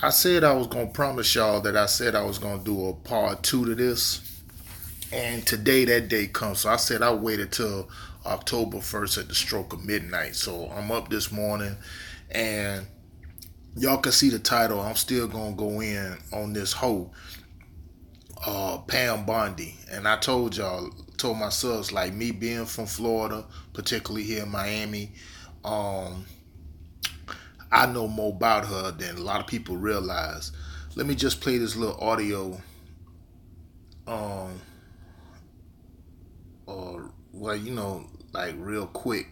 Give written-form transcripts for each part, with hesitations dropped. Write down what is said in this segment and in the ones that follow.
I said I was gonna promise y'all that I said I was gonna do a part two to this, and today that day comes. So I said I waited till October 1st at the stroke of midnight. So I'm up this morning, and y'all can see the title. I'm still gonna go in on this whole Pam Bondi, and I told y'all, told my sons, like me being from Florida, particularly here in Miami. Um, I know more about her than a lot of people realize. Let me just play this little audio. Um, or well, like real quick.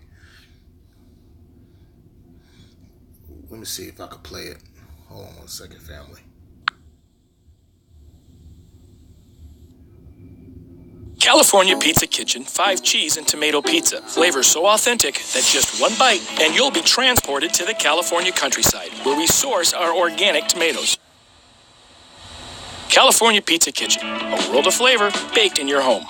Let me see if I can play it. Hold on 1 second, family. California Pizza Kitchen 5 cheese and tomato pizza. Flavor so authentic that just one bite and you'll be transported to the California countryside where we source our organic tomatoes. California Pizza Kitchen, a world of flavor baked in your home.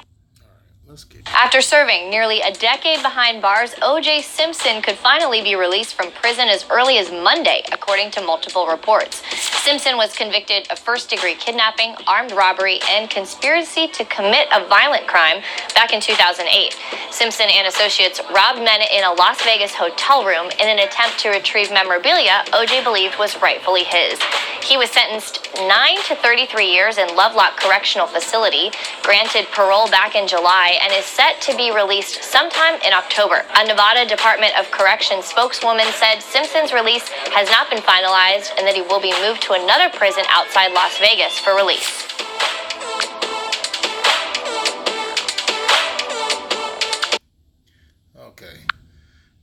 Let's get After serving nearly a decade behind bars, O.J. Simpson could finally be released from prison as early as Monday, according to multiple reports. Simpson was convicted of first-degree kidnapping, armed robbery, and conspiracy to commit a violent crime back in 2008. Simpson and associates robbed men in a Las Vegas hotel room in an attempt to retrieve memorabilia O.J. believed was rightfully his. He was sentenced 9 to 33 years in Lovelock Correctional Facility, granted parole back in July, and is set to be released sometime in October. A Nevada Department of Corrections spokeswoman said Simpson's release has not been finalized and that he will be moved to another prison outside Las Vegas for release. Okay,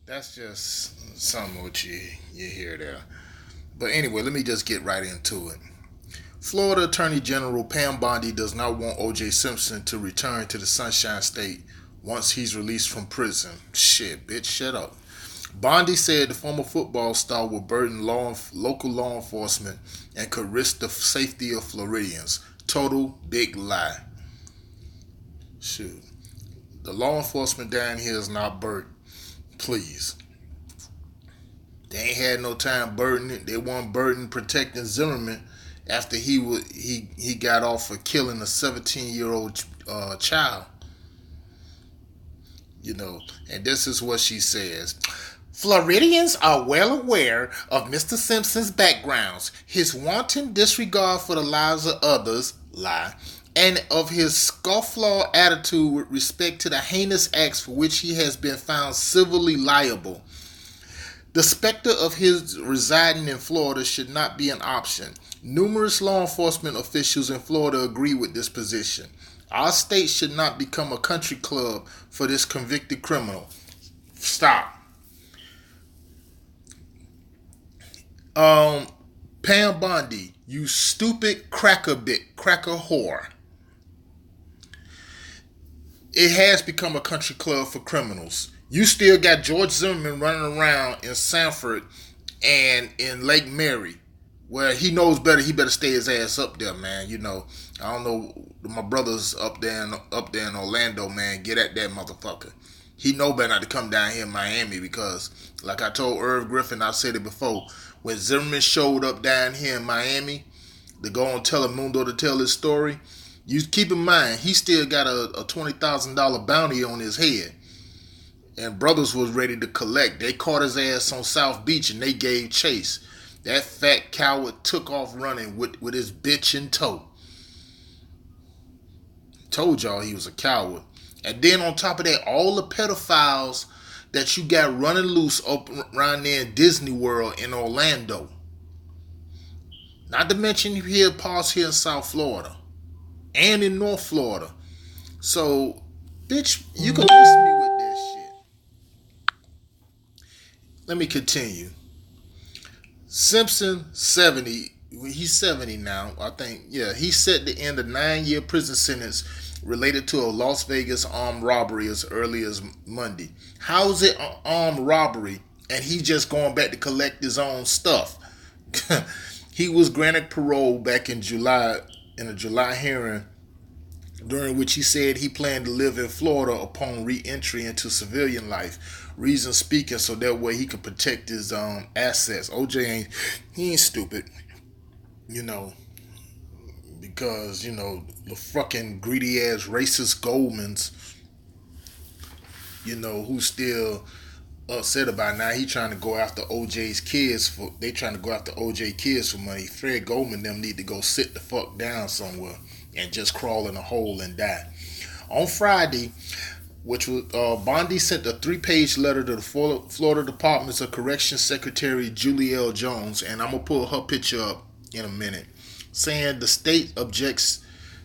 that's just some what you hear there. But anyway, let me just get right into it. Florida Attorney General Pam Bondi does not want O.J. Simpson to return to the Sunshine State once he's released from prison. Shit, bitch, shut up. Bondi said the former football star will burden local law enforcement and could risk the safety of Floridians. Total big lie. Shoot. The law enforcement down here is not burdened. Please. They ain't had no time burdening. They weren't burdened protecting Zimmerman after he got off for killing a 17-year-old child. And this is what she says. Floridians are well aware of Mr. Simpson's backgrounds, his wanton disregard for the lives of others, lie, and of his scofflaw attitude with respect to the heinous acts for which he has been found civilly liable. The specter of his residing in Florida should not be an option. Numerous law enforcement officials in Florida agree with this position. Our state should not become a country club for this convicted criminal. Stop. Pam Bondi, you stupid cracker whore. It has become a country club for criminals. You still got George Zimmerman running around in Sanford and in Lake Mary. Well, he knows better. He better stay his ass up there, man. I don't know. My brother's up there in Orlando, man. Get at that motherfucker. He know better not to come down here in Miami because, like I told Irv Griffin, I said it before. When Zimmerman showed up down here in Miami to go on Telemundo to tell his story, you keep in mind he still got a $20,000 bounty on his head. And brothers was ready to collect. They caught his ass on South Beach and they gave chase. That fat coward took off running with his bitch in tow. Told y'all he was a coward. And then on top of that, all the pedophiles that you got running loose up around there in Disney World in Orlando. Not to mention here, parts here in South Florida and in North Florida. So, bitch, you can miss me with that shit. Let me continue. Simpson, 70. He's 70 now, I think. Yeah, he's set to end a 9-year prison sentence related to a Las Vegas armed robbery as early as Monday. How is it an armed robbery and he just going back to collect his own stuff? He was granted parole back in July in a July hearing during which he said he planned to live in Florida upon re-entry into civilian life. Reason speaking, so that way he could protect his assets. OJ ain't stupid. You know, because the fucking greedy ass racist Goldmans, who still upset about it. Now he trying to go after OJ's kids for they trying to go after OJ kids for money. Fred Goldman them need to go sit the fuck down somewhere and just crawl in a hole and die. On Friday, which was Bondi sent a 3-page letter to the Florida Department of Corrections Secretary Julie L. Jones, and I'm gonna pull her picture up in a minute, saying the state objects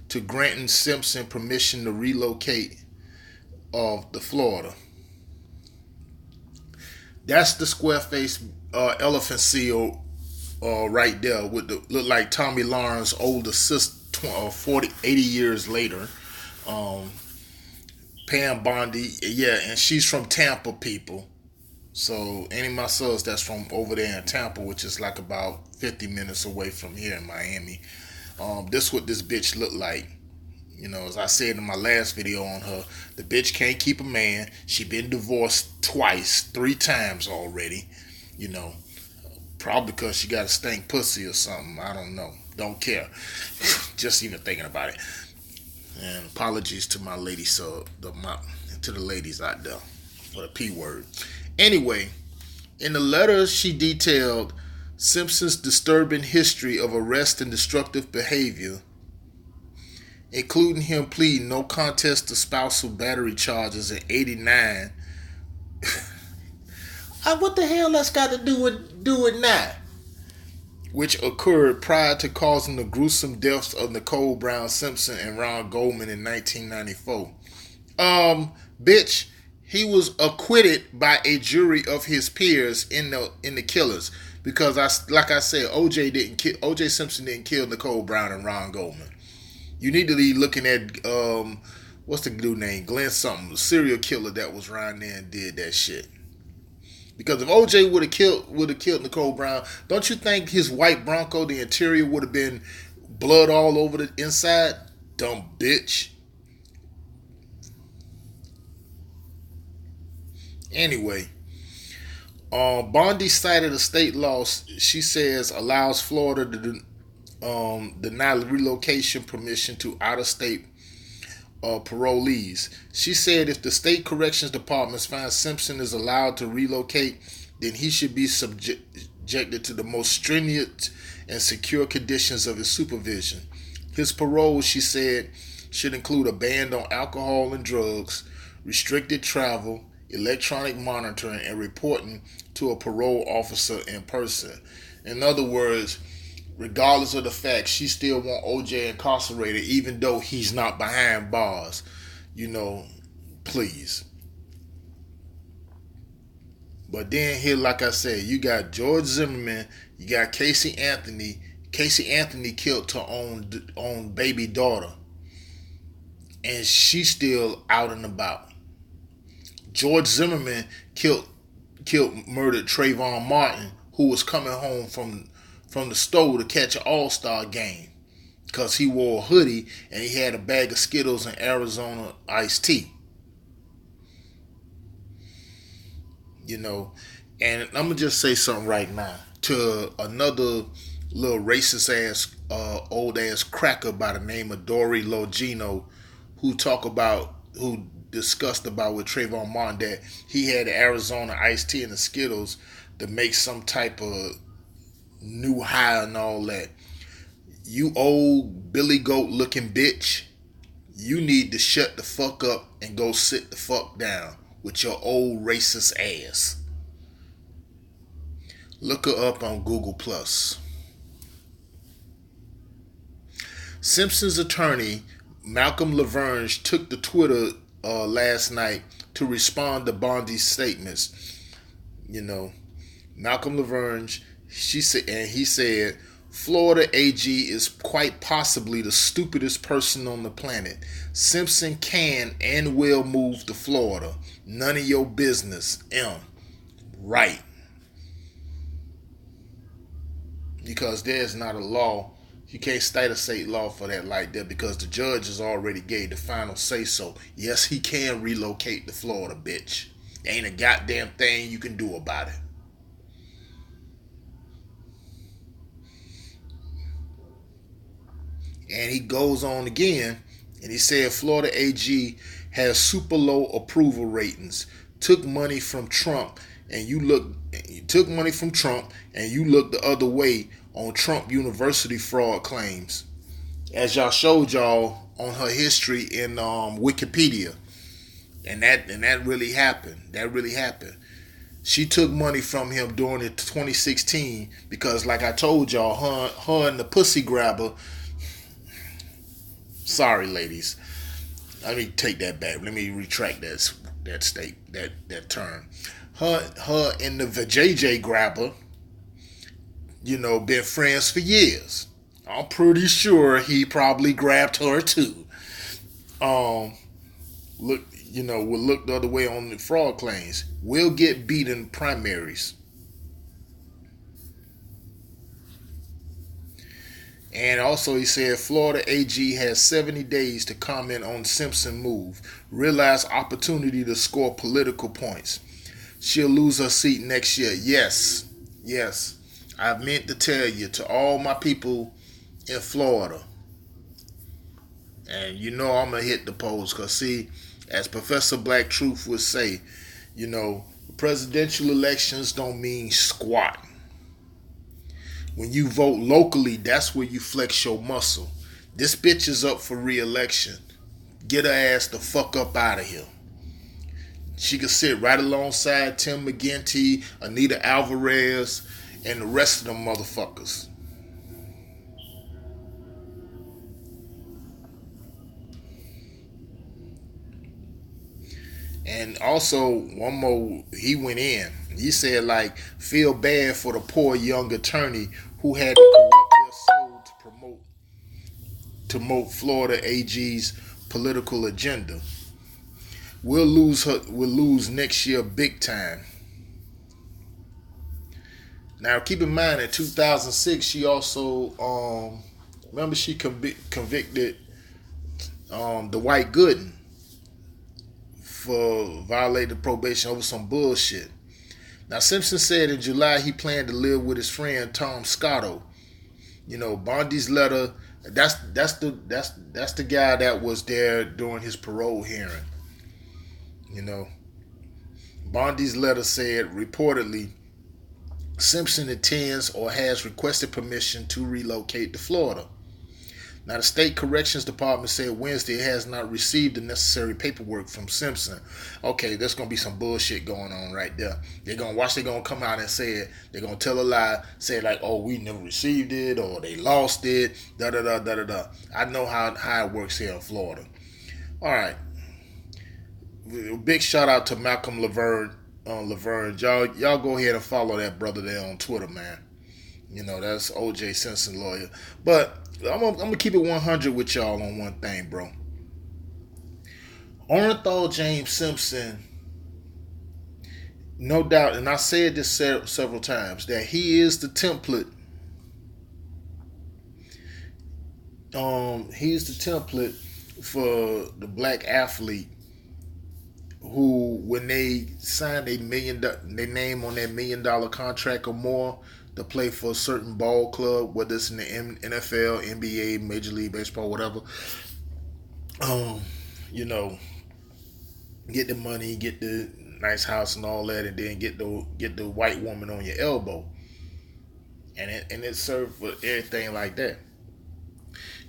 to granting Simpson permission to relocate of the Florida. That's the square face elephant seal right there with the look like Tommy Lawrence's older sister 80 years later. Pam Bondi, yeah, and she's from Tampa, people. So any of my sons that's from over there in Tampa, which is like about 50 minutes away from here in Miami, this what this bitch look like. As I said in my last video on her, the bitch can't keep a man. She been divorced twice, 3 times already. Probably because she got a stank pussy or something. I don't know. Don't care. Just even thinking about it. And apologies to my ladies, to the ladies out there for the P word. Anyway, in the letter she detailed Simpson's disturbing history of arrest and destructive behavior, including him pleading no contest to spousal battery charges in '89. What the hell that's got to do with now? Which occurred prior to causing the gruesome deaths of Nicole Brown Simpson and Ron Goldman in 1994. Bitch, he was acquitted by a jury of his peers in the killers because like I said, OJ Simpson didn't kill Nicole Brown and Ron Goldman. You need to be looking at what's the dude name? Glenn something, the serial killer that was around there and did that shit. Because if OJ would have killed Nicole Brown, don't you think his white Bronco, the interior would have been blood all over the inside? Dumb bitch. Anyway, Bondi cited a state law she says allows Florida to deny relocation permission to out-of-state parolees. She said if the state corrections departments find Simpson is allowed to relocate, then he should be subjected to the most stringent and secure conditions of his supervision. His parole, she said, should include a ban on alcohol and drugs, restricted travel, electronic monitoring, and reporting to a parole officer in person. In other words, regardless of the fact, she still want OJ incarcerated even though he's not behind bars. Please. But then here, like I said, you got George Zimmerman, you got Casey Anthony. Casey Anthony killed her own baby daughter. And she's still out and about. George Zimmerman murdered Trayvon Martin, who was coming home from the store to catch an all-star game because he wore a hoodie and he had a bag of Skittles and Arizona iced tea. And I'm going to just say something right now to another little racist ass, old ass cracker by the name of Dory Logino who discussed about with Trayvon Martin that he had the Arizona iced tea and the Skittles to make some type of new high and all that. You old Billy Goat looking bitch, you need to shut the fuck up and go sit the fuck down with your old racist ass. Look her up on Google+. Simpson's attorney Malcolm LaVerge took to Twitter last night to respond to Bondi's statements. Malcolm LaVerge, he said, Florida AG is quite possibly the stupidest person on the planet. Simpson can and will move to Florida. None of your business. Right. Because there's not a law. You can't state a state law for that like that because the judge has already gave the final say so. Yes, he can relocate to Florida, bitch. Ain't a goddamn thing you can do about it. And he goes on again, and he said Florida AG has super low approval ratings. Took money from Trump, and you look. Took money from Trump, and you look the other way on Trump University fraud claims. As y'all showed y'all on her history in Wikipedia, and that really happened. That really happened. She took money from him during the 2016 because, like I told y'all, her and the pussy grabber. Sorry, ladies. Let me take that back. Let me retract that term. Her and the vajayjay grabber, been friends for years. I'm pretty sure he probably grabbed her too. Look, will look the other way on the fraud claims. Will get beat in primaries. And also he said Florida AG has 70 days to comment on Simpson move. Realize opportunity to score political points. She'll lose her seat next year. Yes. I meant to tell you, to all my people in Florida. And I'm going to hit the polls because, see, as Professor Black Truth would say, presidential elections don't mean squat. When you vote locally, that's where you flex your muscle. This bitch is up for re-election. Get her ass the fuck up out of here. She could sit right alongside Tim McGinty, Anita Alvarez, and the rest of them motherfuckers. And also, one more, he went in. He said, feel bad for the poor young attorney who had to corrupt their soul to promote Florida AG's political agenda. We'll lose next year big time. Now, keep in mind, in 2006, she also, remember she convicted Dwight Gooden for violating probation over some bullshit. Now, Simpson said in July he planned to live with his friend Tom Scotto. Bondi's letter. That's the guy that was there during his parole hearing. Bondi's letter said reportedly Simpson intends or has requested permission to relocate to Florida. Now, the State Corrections Department said Wednesday it has not received the necessary paperwork from Simpson. Okay, there's going to be some bullshit going on right there. They're going to come out and say it. They're going to tell a lie, say we never received it, or they lost it, da-da-da. I know how it works here in Florida. All right. Big shout out to Malcolm Laverne. Y'all go ahead and follow that brother there on Twitter, man. That's O.J. Simpson lawyer. But I'm gonna keep it 100 with y'all on one thing, bro. Orenthal James Simpson, no doubt, and I said this several times, that he is the template. He's the template for the black athlete who, when they sign their name on that $1 million contract or more to play for a certain ball club, whether it's in the NFL, NBA, Major League Baseball, whatever, get the money, get the nice house and all that, and then get the white woman on your elbow, and it served for everything like that.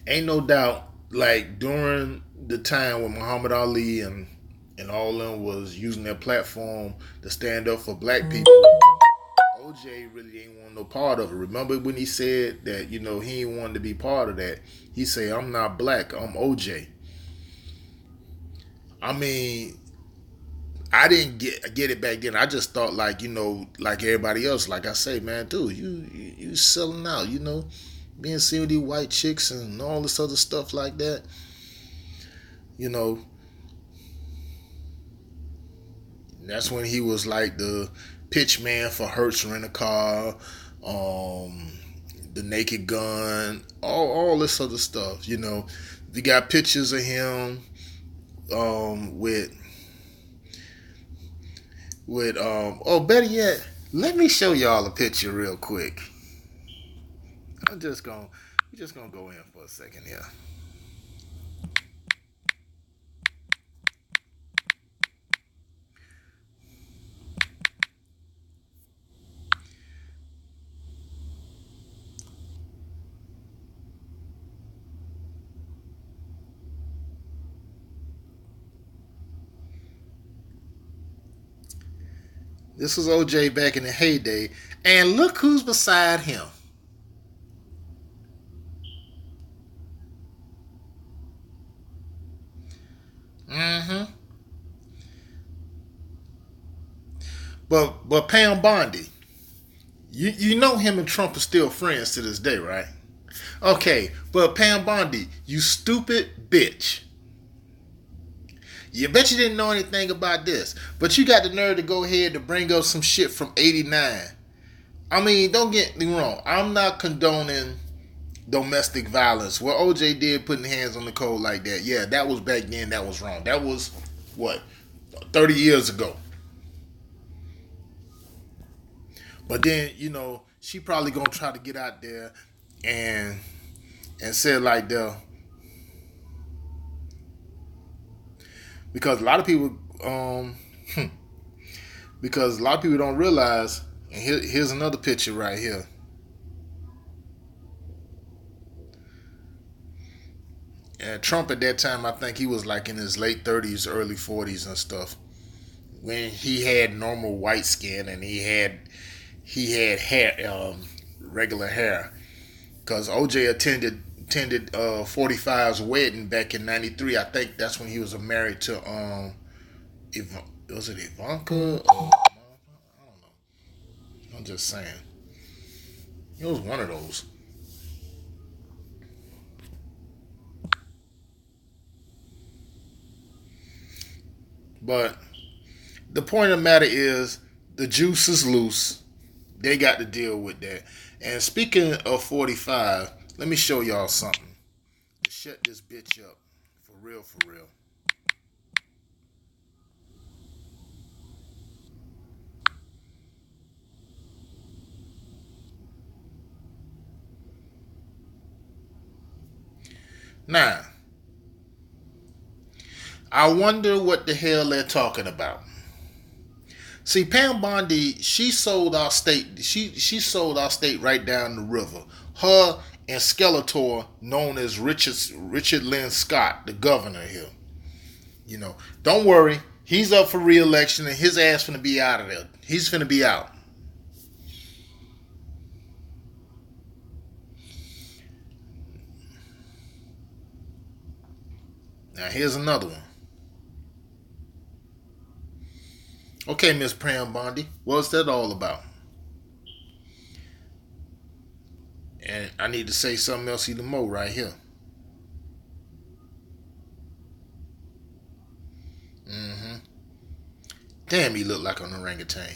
Ain't no doubt, during the time when Muhammad Ali and all of them was using their platform to stand up for black people, OJ really ain't want no part of it. Remember when he said that, he ain't wanted to be part of that? He said, I'm not black, I'm OJ. I mean, I didn't get it back then. I just thought like everybody else, like I say, man, dude, you selling out, being seen with these white chicks and all this other stuff like that. That's when he was like the pitch man for Hertz Rent-A-Car, the Naked Gun, all this other stuff. You got pictures of him with better yet, let me show y'all a picture real quick. I'm just gonna We're just gonna go in for a second here. This was OJ back in the heyday, and look who's beside him. Mm-hmm. But Pam Bondi, you know him and Trump are still friends to this day, right? Okay, but Pam Bondi, you stupid bitch. You bet you didn't know anything about this, but you got the nerve to go ahead to bring up some shit from '89. I mean, don't get me wrong. I'm not condoning domestic violence. What OJ did, putting hands on the code like that, yeah, that was back then. That was wrong. That was what 30 years ago. But then she probably gonna try to get out there and say it like that because a lot of people because a lot of people don't realize. And here's another picture right here. And Trump at that time, I think he was like in his late 30s, early 40s and stuff. When he had normal white skin and he had hair, regular hair. Because OJ attended 45's wedding back in '93. I think that's when he was married to was it Ivanka? I don't know. I'm just saying. It was one of those. But the point of the matter is the juice is loose. They got to deal with that. And speaking of 45, let me show y'all something to shut this bitch up. For real, for real. Now, I wonder what the hell they're talking about. See, Pam Bondi, she sold our state. She sold our state right down the river. Her and Skeletor, known as Richard Lynn Scott, the governor here. Don't worry. He's up for re-election, and his ass finna be out of there. He's finna be out. Now here's another one. Okay, Miss Pam Bondi, what's that all about? And I need to say something else even more right here. Mm-hmm. Damn, he looked like an orangutan.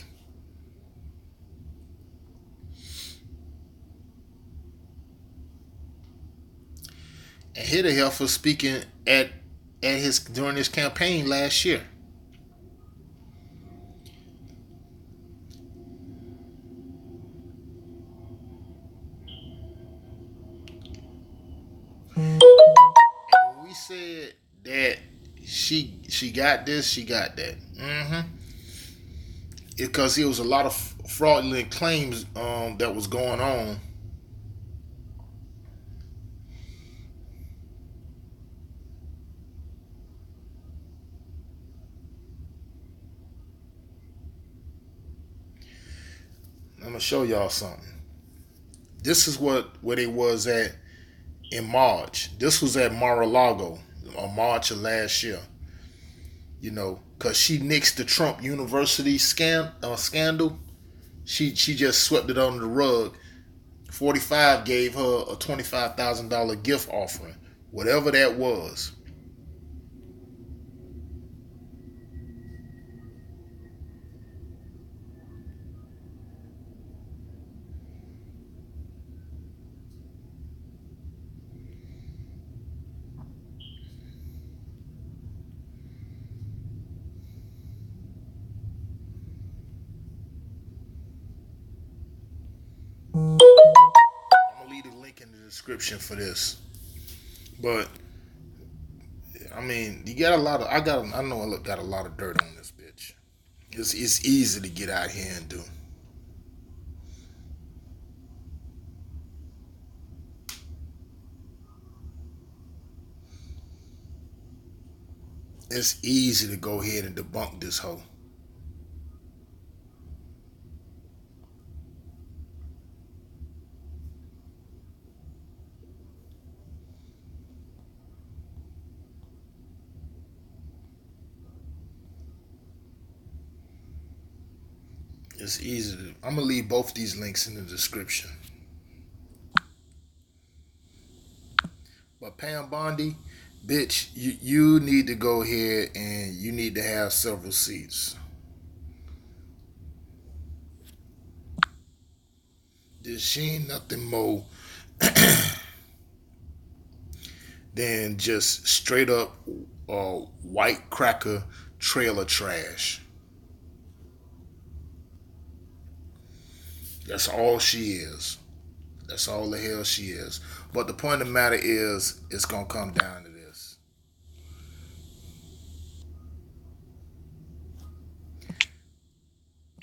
And here the hell for speaking at his during his campaign last year. And when we said that she got this, she got that. Mm-hmm. Because there was a lot of fraudulent claims that was going on. I'm gonna show y'all something. This is where they was at in March. This was at Mar-a-Lago on March of last year. Because she nixed the Trump University scandal. She just swept it under the rug. 45 gave her a $25,000 gift offering, whatever that was. I'm gonna leave the link in the description for this. But I mean, you got a lot of. I know I got a lot of dirt on this bitch. It's easy to get out here and do. It's easy to go ahead and debunk this hoe. It's easy to. I'm gonna leave both these links in the description. But Pam Bondi, bitch, you need to go ahead and you need to have several seats. This she ain't nothing more than just straight up white cracker trailer trash. That's all she is. That's all the hell she is. But the point of the matter is, it's gonna come down to this.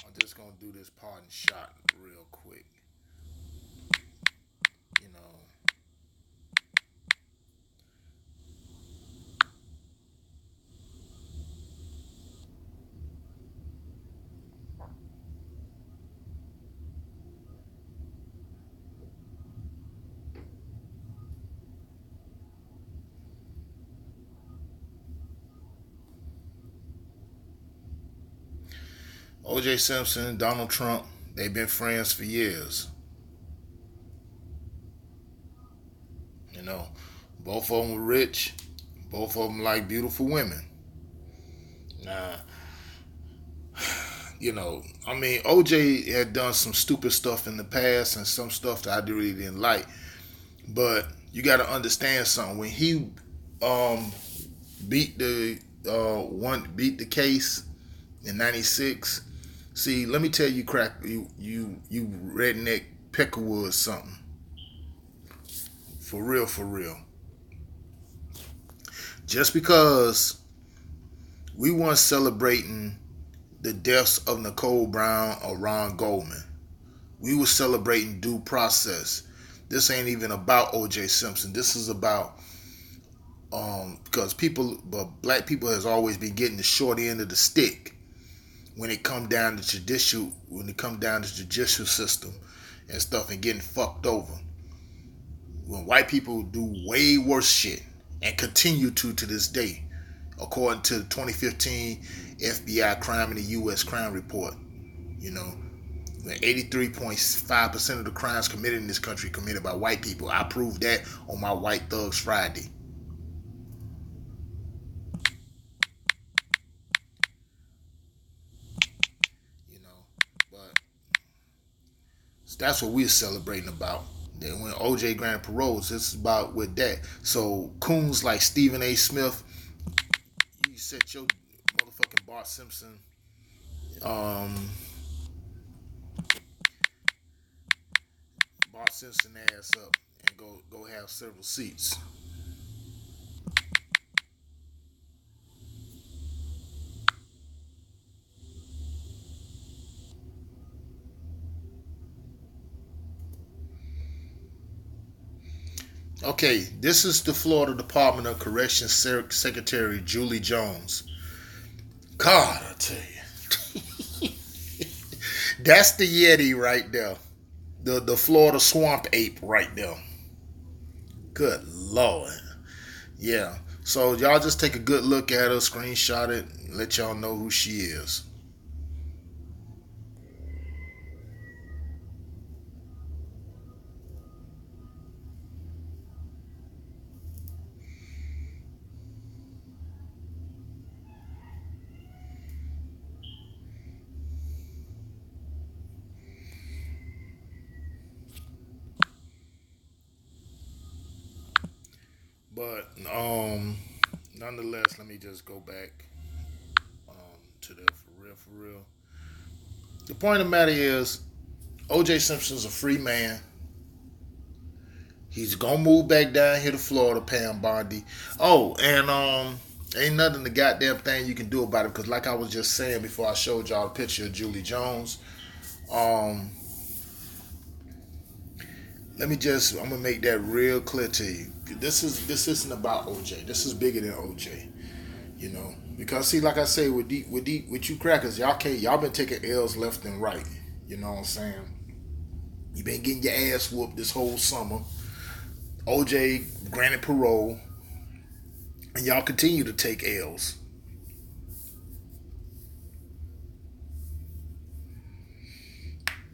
I'm just gonna do this pardon shot real quick. You know. O.J. Simpson and Donald Trump, they've been friends for years. You know, both of them were rich. Both of them like beautiful women. Now, you know, I mean, OJ had done some stupid stuff in the past and some stuff that I really didn't like. But you got to understand something. When he um, beat the case in '96, see, let me tell you, crack you redneck peckerwood something. For real, for real. Just because we weren't celebrating the deaths of Nicole Brown or Ron Goldman, we were celebrating due process. This ain't even about O.J. Simpson. This is about because black people has always been getting the short end of the stick when it come down to judicial system and stuff and getting fucked over. When white people do way worse shit and continue to this day, according to the 2015 FBI crime in the U.S. crime report. You know, 83.5% of the crimes committed in this country committed by white people. I proved that on my White Thugs Friday. You know, but that's what we're celebrating about. Then when OJ granted paroles, it's about with that. So coons like Stephen A. Smith, you set your motherfucking Bart Simpson Bart Simpson ass up and go have several seats. Okay, this is the Florida Department of Corrections Secretary Julie Jones. God, I tell you. That's the Yeti right there. The Florida swamp ape right there. Good Lord. Yeah. So y'all just take a good look at her, screenshot it, let y'all know who she is. But nonetheless, let me just go back to the for real. The point of the matter is, O.J. Simpson's a free man. He's gonna move back down here to Florida, Pam Bondi. Oh, and ain't nothing the goddamn thing you can do about it, because like I was just saying before I showed y'all a picture of Julie Jones. Um, I'm gonna make that real clear to you. This isn't about OJ. This is bigger than OJ. You know, because see, like I say, with you crackers, y'all been taking L's left and right. You know what I'm saying? You been getting your ass whooped this whole summer. OJ granted parole, and y'all continue to take L's.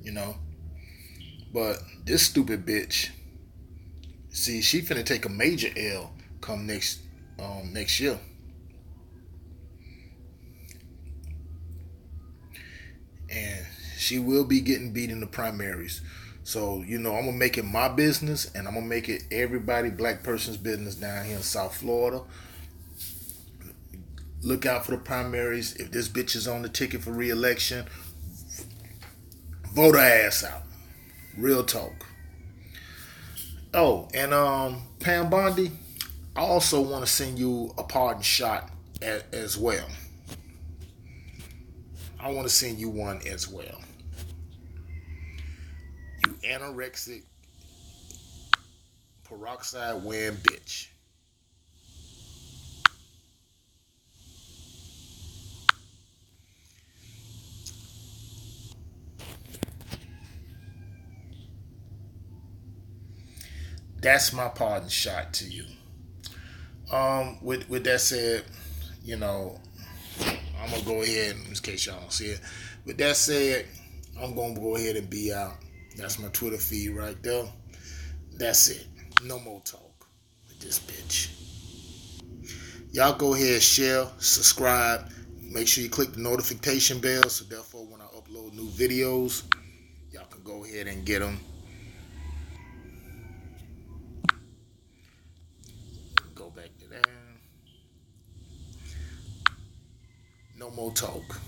You know, but this stupid bitch, see, she finna take a major L come next year. And she will be getting beat in the primaries. So, you know, I'm gonna make it my business, and I'm gonna make it everybody black person's business down here in South Florida. Look out for the primaries. If this bitch is on the ticket for re-election, vote her ass out. Real talk. Oh, and Pam Bondi, I also want to send you a pardon shot as well. I want to send you one as well. You anorexic, peroxide wearing bitch. That's my pardon shot to you. With that said, you know, I'm gonna go ahead, in case y'all don't see it. With that said, I'm gonna go ahead and be out. That's my Twitter feed right there. That's it. No more talk with this bitch. Y'all go ahead, share, subscribe. Make sure you click the notification bell, so therefore when I upload new videos, y'all can go ahead and get them. Go back to that. No more talk.